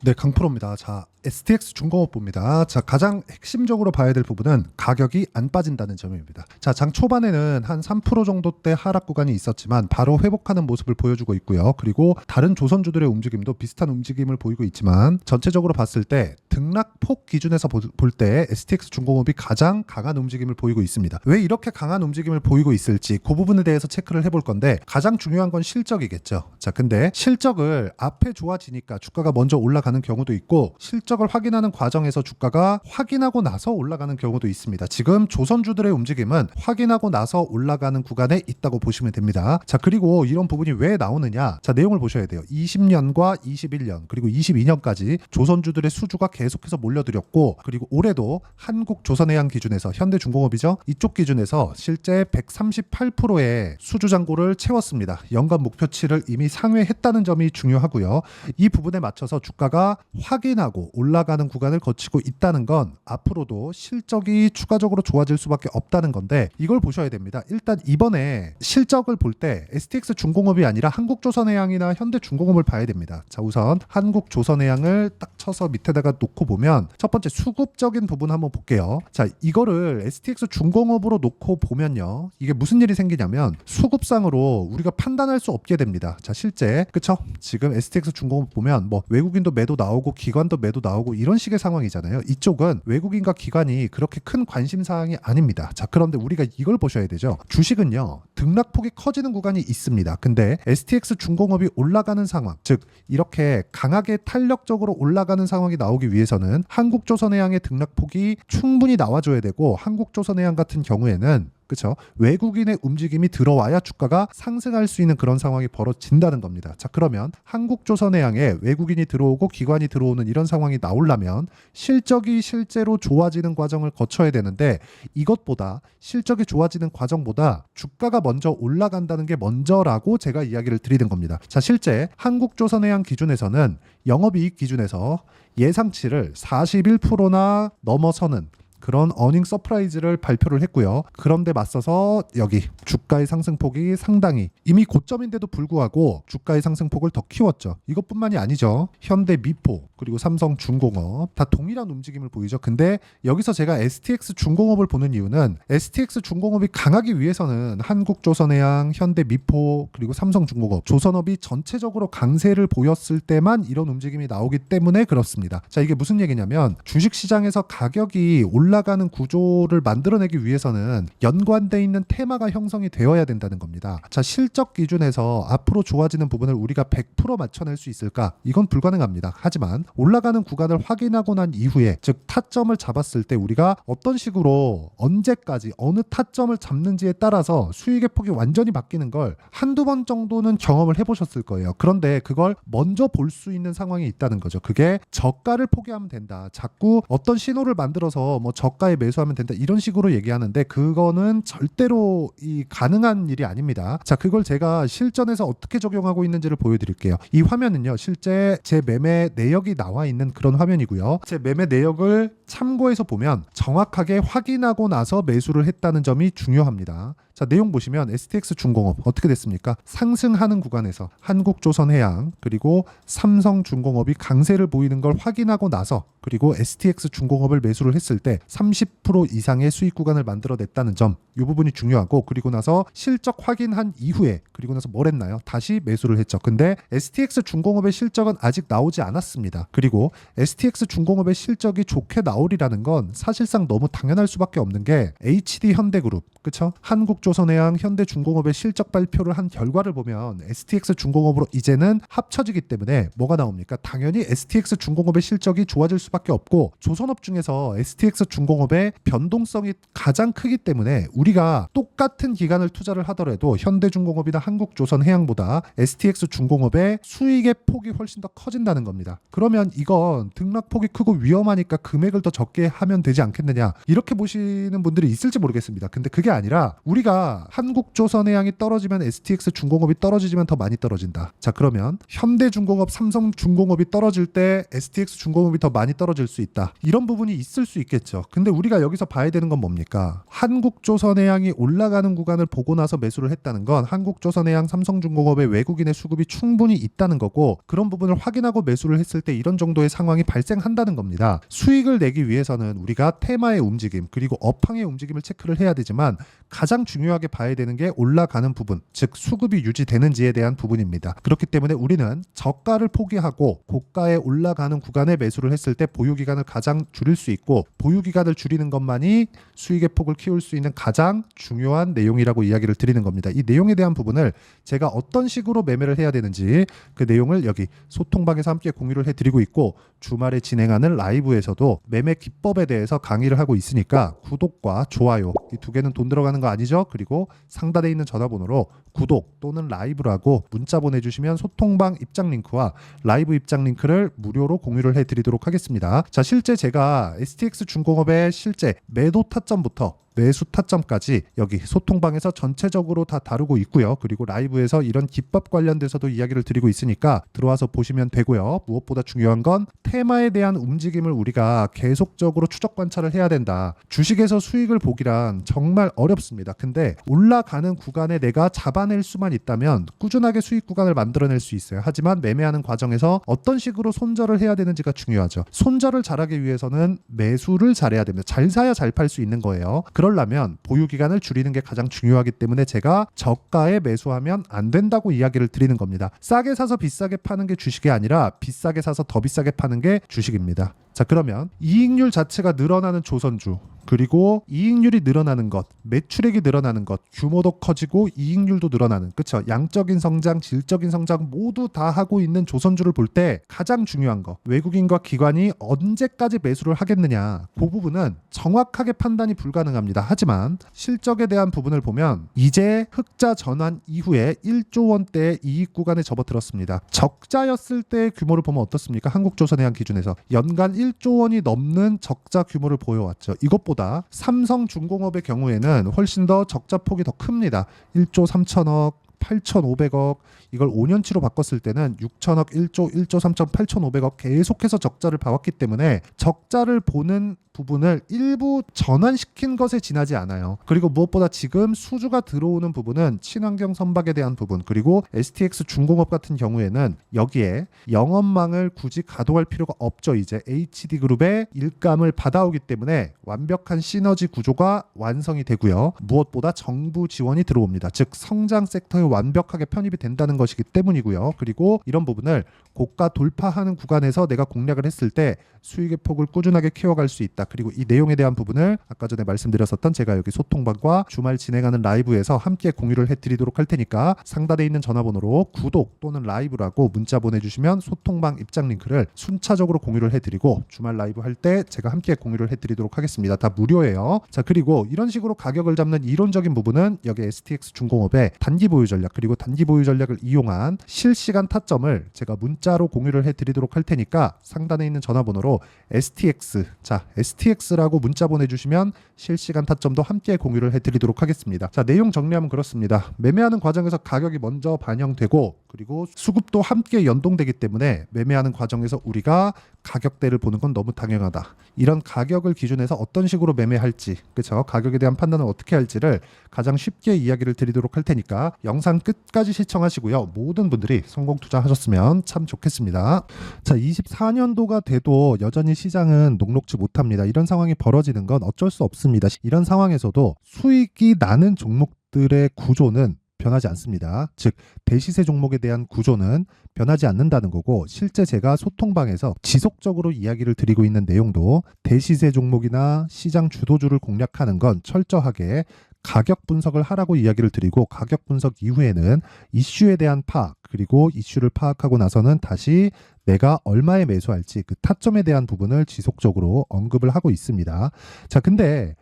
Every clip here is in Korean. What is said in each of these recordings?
네, 강프로입니다. 자, STX 중공업 봅니다. 자, 가장 핵심적으로 봐야 될 부분은 가격이 안 빠진다는 점입니다. 자, 장 초반에는 한 3% 정도대 하락 구간이 있었지만 바로 회복하는 모습을 보여주고 있고요. 그리고 다른 조선주들의 움직임도 비슷한 움직임을 보이고 있지만 전체적으로 봤을 때 등락폭 기준에서 볼 때 STX 중공업이 가장 강한 움직임을 보이고 있습니다. 왜 이렇게 강한 움직임을 보이고 있을지 그 부분에 대해서 체크를 해볼 건데 가장 중요한 건 실적이겠죠. 자, 근데 실적을 앞에 좋아지니까 주가가 먼저 올라가는 경우도 있고 실적을 확인하는 과정에서 주가가 확인하고 나서 올라가는 경우도 있습니다. 지금 조선주들의 움직임은 확인하고 나서 올라가는 구간에 있다고 보시면 됩니다. 자, 그리고 이런 부분이 왜 나오느냐? 자, 내용을 보셔야 돼요. 20년과 21년 그리고 22년까지 조선주들의 수주가 계속해서 몰려들었고 그리고 올해도 한국조선해양 기준에서 현대중공업이죠. 이쪽 기준에서 실제 138%의 수주 잔고를 채웠습니다. 연간 목표치를 이미 상회했다는 점이 중요하고요. 이 부분에 맞춰서 주가가 확인하고 올라가는 구간을 거치고 있다는 건 앞으로도 실적이 추가적으로 좋아질 수밖에 없다는 건데 이걸 보셔야 됩니다. 일단 이번에 실적을 볼 때 STX 중공업이 아니라 한국조선해양이나 현대중공업을 봐야 됩니다. 자, 우선 한국조선해양을 딱 쳐서 밑에다가 놓고 보면 첫 번째 수급적인 부분 한번 볼게요. 자, 이거를 STX 중공업으로 놓고 보면요. 이게 무슨 일이 생기냐면 수급상으로 우리가 판단할 수 없게 됩니다. 자, 실제 그쵸? 지금 STX 중공업 보면 뭐 외국인도 매도 나오고 기관도 매도 나오고 이런 식의 상황이잖아요. 이쪽은 외국인과 기관이 그렇게 큰 관심 사항이 아닙니다. 자, 그런데 우리가 이걸 보셔야 되죠. 주식은요. 등락폭이 커지는 구간이 있습니다. 근데 STX 중공업이 올라가는 상황, 즉 이렇게 강하게 탄력적으로 올라가는 상황이 나오기 위해서는 한국조선해양의 등락폭이 충분히 나와줘야 되고 한국조선해양 같은 경우에는 그렇죠. 외국인의 움직임이 들어와야 주가가 상승할 수 있는 그런 상황이 벌어진다는 겁니다. 자, 그러면 한국조선해양에 외국인이 들어오고 기관이 들어오는 이런 상황이 나오려면 실적이 실제로 좋아지는 과정을 거쳐야 되는데 이것보다 실적이 좋아지는 과정보다 주가가 먼저 올라간다는 게 먼저라고 제가 이야기를 드리는 겁니다. 자, 실제 한국조선해양 기준에서는 영업이익 기준에서 예상치를 41%나 넘어서는 그런 어닝 서프라이즈를 발표를 했고요. 그런데 맞서서 여기 주가의 상승폭이 상당히 이미 고점인데도 불구하고 주가의 상승폭을 더 키웠죠. 이것뿐만이 아니죠. 현대미포 그리고 삼성중공업 다 동일한 움직임을 보이죠. 근데 여기서 제가 STX 중공업을 보는 이유는 STX 중공업이 강하기 위해서는 한국조선해양, 현대미포 그리고 삼성중공업, 조선업이 전체적으로 강세를 보였을 때만 이런 움직임이 나오기 때문에 그렇습니다. 자, 이게 무슨 얘기냐면 주식시장에서 가격이 올라가는 구조를 만들어내기 위해서는 연관돼 있는 테마가 형성이 되어야 된다는 겁니다. 자, 실적 기준에서 앞으로 좋아지는 부분을 우리가 100% 맞춰낼 수 있을까? 이건 불가능합니다. 하지만 올라가는 구간을 확인하고 난 이후에 즉 타점을 잡았을 때 우리가 어떤 식으로 언제까지 어느 타점을 잡는지에 따라서 수익의 폭이 완전히 바뀌는 걸 한두 번 정도는 경험을 해보셨을 거예요. 그런데 그걸 먼저 볼 수 있는 상황이 있다는 거죠. 그게 저가를 포기하면 된다. 자꾸 어떤 신호를 만들어서 뭐 저가에 매수하면 된다 이런 식으로 얘기하는데 그거는 절대로 가능한 일이 아닙니다. 자, 그걸 제가 실전에서 어떻게 적용하고 있는지를 보여드릴게요. 이 화면은요 실제 제 매매 내역이 나와 있는 그런 화면이고요. 제 매매 내역을 참고해서 보면 정확하게 확인하고 나서 매수를 했다는 점이 중요합니다. 자, 내용 보시면 STX 중공업 어떻게 됐습니까? 상승하는 구간에서 한국조선해양 그리고 삼성중공업이 강세를 보이는 걸 확인하고 나서 그리고 STX 중공업을 매수를 했을 때 30% 이상의 수익 구간을 만들어냈다는 점, 이 부분이 중요하고 그리고 나서 실적 확인한 이후에 그리고 나서 뭘 했나요? 다시 매수를 했죠. 근데 STX 중공업의 실적은 아직 나오지 않았습니다. 그리고 STX 중공업의 실적이 좋게 나오리라는 건 사실상 너무 당연할 수밖에 없는 게 HD 현대그룹, 그쵸? 한국조선해양, 현대중공업의 실적 발표를 한 결과를 보면 STX 중공업으로 이제는 합쳐지기 때문에 뭐가 나옵니까? 당연히 STX 중공업의 실적이 좋아질 수밖에 없고 조선업 중에서 STX 중공업의 변동성이 가장 크기 때문에 우리가 똑같은 기간을 투자를 하더라도 현대중공업이나 한국조선해양보다 STX 중공업의 수익의 폭이 훨씬 더 커진다는 겁니다. 그러면 이건 등락폭이 크고 위험하니까 금액을 더 적게 하면 되지 않겠느냐 이렇게 보시는 분들이 있을지 모르겠습니다. 근데 그게 아니라 우리가 한국조선해양이 떨어지면 STX 중공업이 떨어지지만 더 많이 떨어진다. 자, 그러면 현대중공업, 삼성중공업이 떨어질 때 STX 중공업이 더 많이 떨어질 수 있다. 이런 부분이 있을 수 있겠죠. 근데 우리가 여기서 봐야 되는 건 뭡니까? 한국조선해양이 올라가는 구간을 보고 나서 매수를 했다는 건 한국조선해양, 삼성중공업의 외국인의 수급이 충분히 있다는 거고, 그런 부분을 확인하고 매수를 했을 때 이런 정도의 상황이 발생한다는 겁니다. 수익을 내기 위해서는 우리가 테마의 움직임 그리고 업황의 움직임을 체크를 해야 되지만, 가장 중요하게 봐야 되는 게 올라가는 부분, 즉 수급이 유지되는지에 대한 부분입니다. 그렇기 때문에 우리는 저가를 포기하고 고가에 올라가는 구간에 매수를 했을 때 보유기간을 가장 줄일 수 있고, 보유기간을 줄이는 것만이 수익의 폭을 키울 수 있는 가장 중요한 내용이라고 이야기를 드리는 겁니다. 이 내용에 대한 부분을 제가 어떤 식으로 매매를 해야 되는지 그 내용을 여기 소통방에서 함께 공유를 해드리고 있고, 주말에 진행하는 라이브에서도 매매 기법에 대해서 강의를 하고 있으니까 구독과 좋아요, 이 두 개는 돈 들어가는 거 아니죠? 그리고 상단에 있는 전화번호로 구독 또는 라이브라고 문자 보내주시면 소통방 입장 링크와 라이브 입장 링크를 무료로 공유를 해드리도록 하겠습니다. 자, 실제 제가 STX 중공업의 실제 매도 타점부터 매수 타점까지 여기 소통방에서 전체적으로 다 다루고 있고요. 그리고 라이브에서 이런 기법 관련돼서도 이야기를 드리고 있으니까 들어와서 보시면 되고요. 무엇보다 중요한 건 테마에 대한 움직임을 우리가 계속적으로 추적 관찰을 해야 된다. 주식에서 수익을 보기란 정말 어렵습니다. 근데 올라가는 구간에 내가 잡아낼 수만 있다면 꾸준하게 수익 구간을 만들어낼 수 있어요. 하지만 매매하는 과정에서 어떤 식으로 손절을 해야 되는지가 중요하죠. 손절을 잘하기 위해서는 매수를 잘해야 됩니다. 잘 사야 잘 팔 수 있는 거예요. 그러려면 보유기간을 줄이는 게 가장 중요하기 때문에 제가 저가에 매수하면 안 된다고 이야기를 드리는 겁니다. 싸게 사서 비싸게 파는 게 주식이 아니라 비싸게 사서 더 비싸게 파는 게 주식입니다. 자, 그러면 이익률 자체가 늘어나는 조선주, 그리고 이익률이 늘어나는 것, 매출액이 늘어나는 것, 규모도 커지고 이익률도 늘어나는, 그쵸? 양적인 성장, 질적인 성장 모두 다 하고 있는 조선주를 볼 때 가장 중요한 거, 외국인과 기관이 언제까지 매수를 하겠느냐, 그 부분은 정확하게 판단이 불가능합니다. 하지만 실적에 대한 부분을 보면 이제 흑자 전환 이후에 1조 원대의 이익 구간에 접어들었습니다. 적자였을 때의 규모를 보면 어떻습니까? 한국조선해양 기준에서 연간 1조 원이 넘는 적자 규모를 보여왔죠. 이것보다 삼성중공업의 경우에는 훨씬 더 적자 폭이 더 큽니다. 1조 3천억, 8,500억, 이걸 5년치로 바꿨을 때는 6천억, 1조 3천 8,500억 계속해서 적자를 봐왔기 때문에 적자를 보는 부분을 일부 전환시킨 것에 지나지 않아요. 그리고 무엇보다 지금 수주가 들어오는 부분은 친환경 선박에 대한 부분, 그리고 STX 중공업 같은 경우에는 여기에 영업망을 굳이 가동할 필요가 없죠. 이제 HD그룹의 일감을 받아오기 때문에 완벽한 시너지 구조가 완성이 되고요. 무엇보다 정부 지원이 들어옵니다. 즉 성장 섹터에 완벽하게 편입이 된다는 것이기 때문이고요. 그리고 이런 부분을 고가 돌파하는 구간에서 내가 공략을 했을 때 수익의 폭을 꾸준하게 키워갈 수 있다. 그리고 이 내용에 대한 부분을 아까 전에 말씀드렸었던 제가 여기 소통방과 주말 진행하는 라이브에서 함께 공유를 해드리도록 할 테니까 상단에 있는 전화번호로 구독 또는 라이브라고 문자 보내주시면 소통방 입장 링크를 순차적으로 공유를 해드리고 주말 라이브 할 때 제가 함께 공유를 해드리도록 하겠습니다. 다 무료예요. 자, 그리고 이런 식으로 가격을 잡는 이론적인 부분은 여기 STX 중공업의 단기 보유 전략, 그리고 단기 보유 전략을 이용한 실시간 타점을 제가 문자로 공유를 해드리도록 할 테니까 상단에 있는 전화번호로 STX, 자 STX라고 문자 보내주시면 실시간 타점도 함께 공유를 해드리도록 하겠습니다. 자, 내용 정리하면 그렇습니다. 매매하는 과정에서 가격이 먼저 반영되고, 그리고 수급도 함께 연동되기 때문에 매매하는 과정에서 우리가 가격대를 보는 건 너무 당연하다. 이런 가격을 기준해서 어떤 식으로 매매할지, 그렇죠? 가격에 대한 판단을 어떻게 할지를 가장 쉽게 이야기를 드리도록 할 테니까 영상 끝까지 시청하시고요. 모든 분들이 성공 투자하셨으면 참 좋겠습니다. 자, 24년도가 돼도 여전히 시장은 녹록지 못합니다. 이런 상황이 벌어지는 건 어쩔 수 없습니다. 이런 상황에서도 수익이 나는 종목들의 구조는 변하지 않습니다. 즉 대시세 종목에 대한 구조는 변하지 않는다는 거고, 실제 제가 소통방에서 지속적으로 이야기를 드리고 있는 내용도 대시세 종목이나 시장 주도주를 공략하는 건 철저하게 가격 분석을 하라고 이야기를 드리고, 가격 분석 이후에는 이슈에 대한 파악, 그리고 이슈를 파악하고 나서는 다시 내가 얼마에 매수할지 그 타점에 대한 부분을 지속적으로 언급을 하고 있습니다. 자, 근데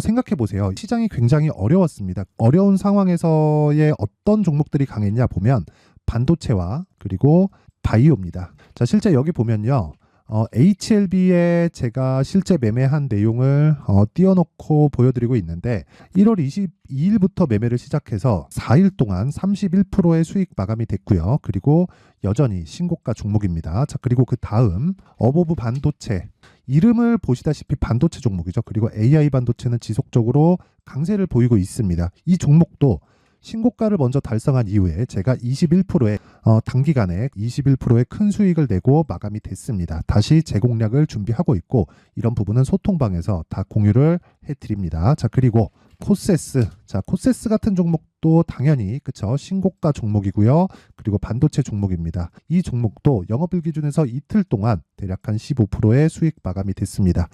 생각해 보세요. 시장이 굉장히 어려웠습니다. 어려운 상황에서의 어떤 종목들이 강했냐 보면 반도체와 그리고 바이오입니다. 자, 실제 여기 보면요. HLB에 제가 실제 매매한 내용을 띄워놓고 보여드리고 있는데 1월 22일부터 매매를 시작해서 4일 동안 31%의 수익 마감이 됐고요. 그리고 여전히 신고가 종목입니다. 자, 그리고 그 다음 어보브 반도체, 이름을 보시다시피 반도체 종목이죠. 그리고 AI 반도체는 지속적으로 강세를 보이고 있습니다. 이 종목도 신고가를 먼저 달성한 이후에 제가 21%의 단기간에 21%의 큰 수익을 내고 마감이 됐습니다. 다시 재공략을 준비하고 있고 이런 부분은 소통방에서 다 공유를 해드립니다. 자, 그리고 코세스. 자, 코세스 같은 종목도 당연히 그쵸 신고가 종목이고요. 그리고 반도체 종목입니다. 이 종목도 영업일 기준에서 이틀 동안 대략 한 15%의 수익 마감이 됐습니다.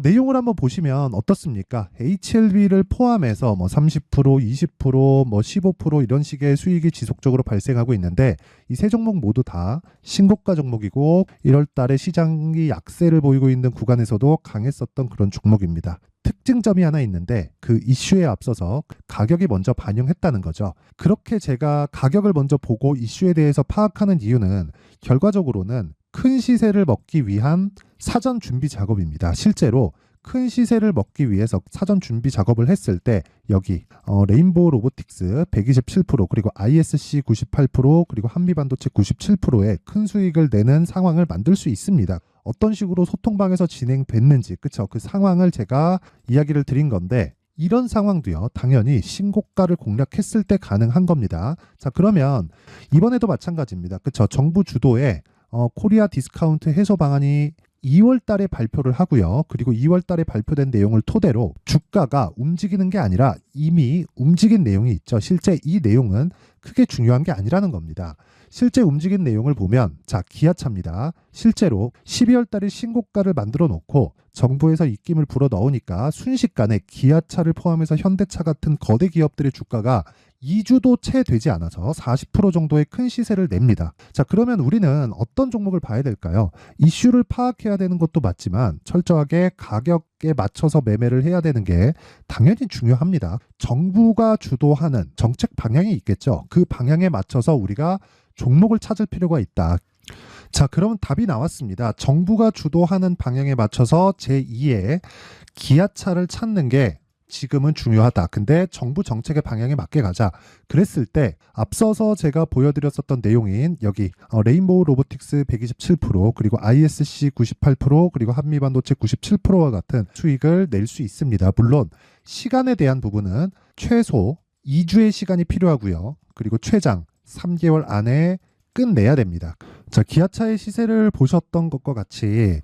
내용을 한번 보시면 어떻습니까? HLB를 포함해서 뭐 30%, 20%, 뭐 15% 이런 식의 수익이 지속적으로 발생하고 있는데 이 세 종목 모두 다 신고가 종목이고 1월 달에 시장이 약세를 보이고 있는 구간에서도 강했었던 그런 종목입니다. 특징점이 하나 있는데 그 이슈에 앞서서 가격이 먼저 반영했다는 거죠. 그렇게 제가 가격을 먼저 보고 이슈에 대해서 파악하는 이유는 결과적으로는 큰 시세를 먹기 위한 사전 준비 작업입니다. 실제로 큰 시세를 먹기 위해서 사전 준비 작업을 했을 때 여기 레인보우 로보틱스 127% 그리고 ISC 98% 그리고 한미반도체 97%의 큰 수익을 내는 상황을 만들 수 있습니다. 어떤 식으로 소통방에서 진행됐는지 그쵸 그 상황을 제가 이야기를 드린 건데 이런 상황도요 당연히 신고가를 공략했을 때 가능한 겁니다. 자, 그러면 이번에도 마찬가지입니다. 그쵸 정부 주도의 코리아 디스카운트 해소 방안이 2월 달에 발표를 하고요. 그리고 2월 달에 발표된 내용을 토대로 주가가 움직이는 게 아니라 이미 움직인 내용이 있죠. 실제 이 내용은 크게 중요한 게 아니라는 겁니다. 실제 움직인 내용을 보면 자, 기아차입니다. 실제로 12월 달에 신고가를 만들어 놓고 정부에서 입김을 불어 넣으니까 순식간에 기아차를 포함해서 현대차 같은 거대 기업들의 주가가 2주도 채 되지 않아서 40% 정도의 큰 시세를 냅니다. 자, 그러면 우리는 어떤 종목을 봐야 될까요? 이슈를 파악해야 되는 것도 맞지만 철저하게 가격에 맞춰서 매매를 해야 되는 게 당연히 중요합니다. 정부가 주도하는 정책 방향이 있겠죠. 그 방향에 맞춰서 우리가 종목을 찾을 필요가 있다. 자, 그러면 답이 나왔습니다. 정부가 주도하는 방향에 맞춰서 제2의 기아차를 찾는 게 지금은 중요하다. 근데 정부 정책의 방향에 맞게 가자. 그랬을 때 앞서서 제가 보여드렸었던 내용인 여기 레인보우 로보틱스 127% 그리고 ISC 98% 그리고 한미반도체 97%와 같은 수익을 낼 수 있습니다. 물론 시간에 대한 부분은 최소 2주의 시간이 필요하고요. 그리고 최장 3개월 안에 끝내야 됩니다. 자, 기아차의 시세를 보셨던 것과 같이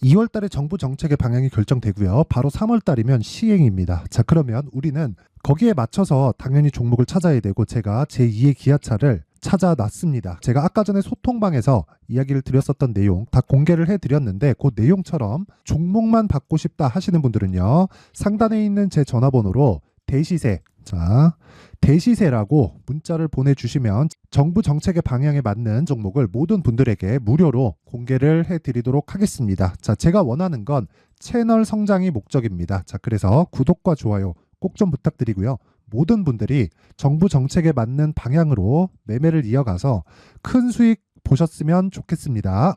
2월 달에 정부 정책의 방향이 결정되고요. 바로 3월 달이면 시행입니다. 자, 그러면 우리는 거기에 맞춰서 당연히 종목을 찾아야 되고 제가 제2의 기아차를 찾아놨습니다. 제가 아까 전에 소통방에서 이야기를 드렸었던 내용 다 공개를 해드렸는데 그 내용처럼 종목만 받고 싶다 하시는 분들은요. 상단에 있는 제 전화번호로 대시세, 자, 대시세라고 문자를 보내주시면 정부 정책의 방향에 맞는 종목을 모든 분들에게 무료로 공개를 해드리도록 하겠습니다. 자, 제가 원하는 건 채널 성장이 목적입니다. 자, 그래서 구독과 좋아요 꼭 좀 부탁드리고요. 모든 분들이 정부 정책에 맞는 방향으로 매매를 이어가서 큰 수익 보셨으면 좋겠습니다.